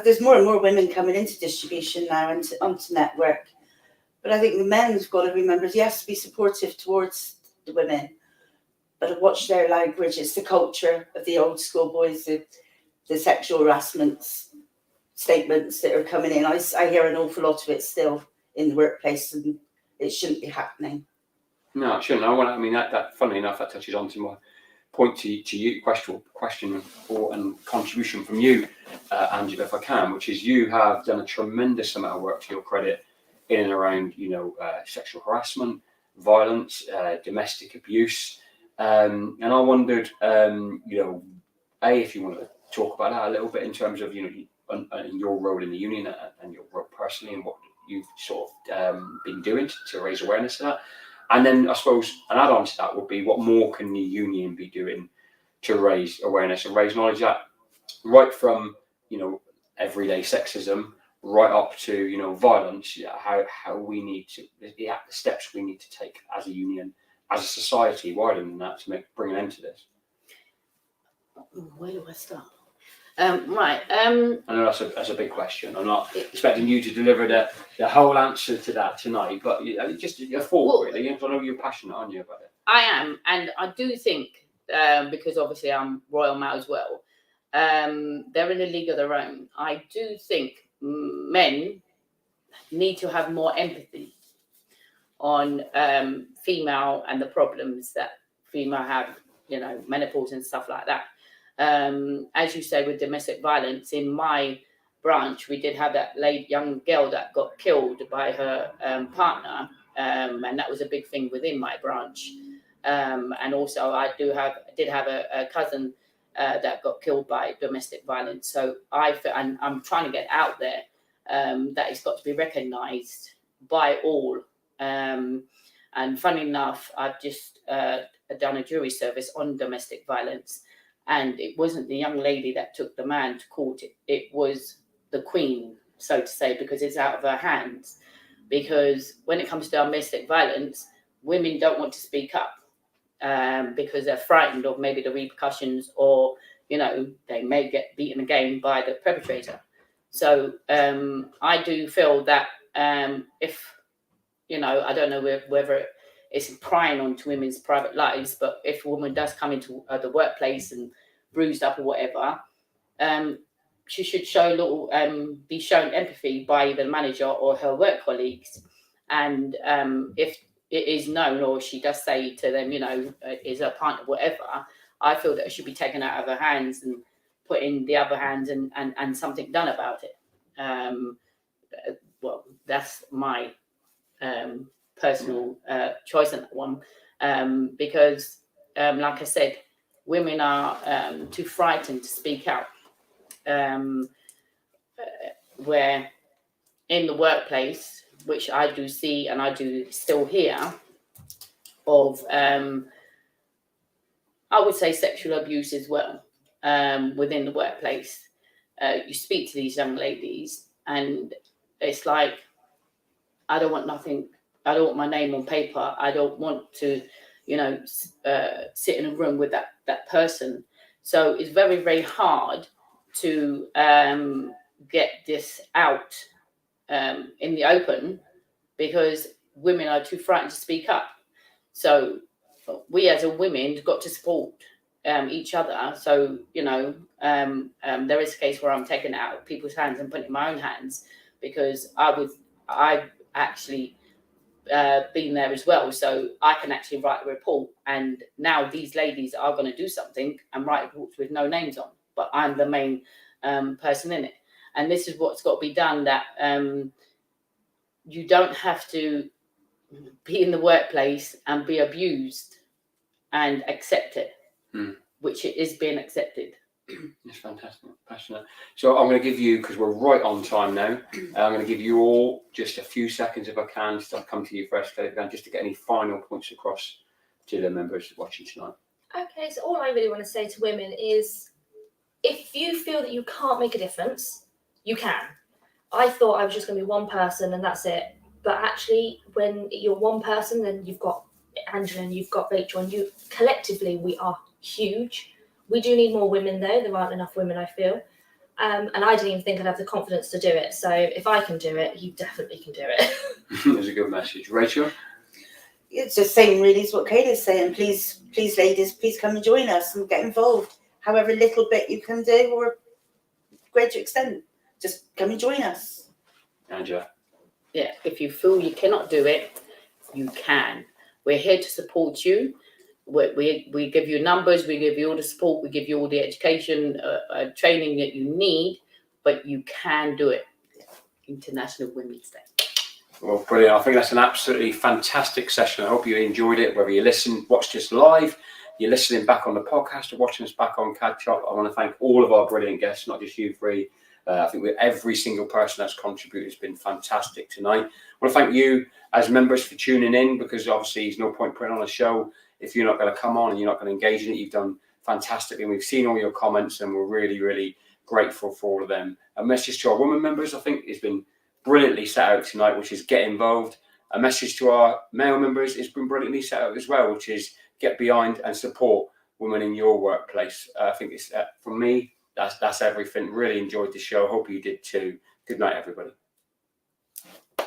Speaker 11: there's more and more women coming into distribution now and onto network. But I think the men have got to remember, yes, be supportive towards the women, but watch their language. It's the culture of the old school boys, the sexual harassment statements that are coming in. I hear an awful lot of it still in the workplace, and it shouldn't be happening.
Speaker 1: No, it shouldn't. I mean, that funnily enough, that touches on to my point to you, question and contribution from you, Angela, if I can, which is you have done a tremendous amount of work to your credit in and around, you know, sexual harassment, violence, domestic abuse. And I wondered, you know, if you want to talk about that a little bit in terms of, you know, your role in the union and your role personally and what you've sort of been doing to raise awareness of that. And then I suppose an add-on to that would be, what more can the union be doing to raise awareness and raise knowledge that, right from, you know, everyday sexism right up to, you know, violence, how we need to, the steps we need to take as a union, as a society, wider than that, to bring an end to this.
Speaker 12: Where do I start? Right.
Speaker 1: I know that's a big question. I'm not expecting you to deliver the whole answer to that tonight, but just a thought, really. I know you're passionate, aren't you, about it?
Speaker 12: I am, and I do think, because obviously I'm Royal Mail as well, they're in a league of their own. I do think men need to have more empathy on female and the problems that female have, you know, menopause and stuff like that. As you say, with domestic violence, in my branch, we did have that young girl that got killed by her partner, and that was a big thing within my branch. And also, I did have a cousin that got killed by domestic violence. So I'm trying to get out there that it's got to be recognised by all. And funny enough, I've just done a jury service on domestic violence. And it wasn't the young lady that took the man to court. It was the queen, so to say, because it's out of her hands. Because when it comes to domestic violence, women don't want to speak up because they're frightened of maybe the repercussions, or, you know, they may get beaten again by the perpetrator. So I do feel that if, you know, I don't know whether it's prying onto women's private lives, but if a woman does come into the workplace and bruised up or whatever, she should be shown empathy by either the manager or her work colleagues. And if it is known, or she does say to them, you know, is her partner, whatever, I feel that it should be taken out of her hands and put in the other hands and something done about it. Well, that's my personal choice on that one, because, like I said, women are too frightened to speak out. Where in the workplace, which I do see and I do still hear of, I would say sexual abuse as well, within the workplace. You speak to these young ladies and it's like, I don't want nothing, I don't want my name on paper. I don't want to, sit in a room with that person. So it's very, very hard to get this out in the open because women are too frightened to speak up. So we as a women got to support each other. So, there is a case where I'm taking it out of people's hands and putting it in my own hands because I've actually been there as well. So I can actually write a report. And now these ladies are going to do something and write reports with no names on, but I'm the main person in it. And this is what's got to be done, that you don't have to be in the workplace and be abused and accept it, which it is being accepted.
Speaker 1: It's fantastic, passionate. So I'm going to give you, because we're right on time now, I'm going to give you all just a few seconds if I can. I'll come to you first, just to get any final points across to the members watching tonight.
Speaker 10: Okay, so all I really want to say to women is, if you feel that you can't make a difference, you can. I thought I was just going to be one person and that's it. But actually, when you're one person, then you've got Angela and you've got Rachel, and you collectively, we are huge. We do need more women, though. There aren't enough women, I feel. And I didn't even think I'd have the confidence to do it. So if I can do it, you definitely can do it.
Speaker 1: That's a good message. Rachel?
Speaker 11: It's the same, really, as what Kate is saying. Please, ladies, please come and join us and get involved. However little bit you can do, or greater extent, just come and join us.
Speaker 1: Angela?
Speaker 12: Yeah, if you feel you cannot do it, you can. We're here to support you. We give you numbers, we give you all the support, we give you all the education, training that you need, but you can do it. International Women's Day.
Speaker 1: Well, brilliant. I think that's an absolutely fantastic session. I hope you enjoyed it, whether you watched us live, you're listening back on the podcast, or watching us back on Catch Up. I want to thank all of our brilliant guests, not just you three. I think every single person that's contributed has been fantastic tonight. I want to thank you as members for tuning in, because obviously there's no point putting on a show if you're not going to come on and you're not going to engage in it. You've done fantastically, and we've seen all your comments, and we're really, really grateful for all of them. A message to our women members, I think, has been brilliantly set out tonight, which is get involved. A message to our male members has been brilliantly set out as well, which is get behind and support women in your workplace. I think it's, for me, that's everything. Really enjoyed the show. Hope you did too. Good night, everybody.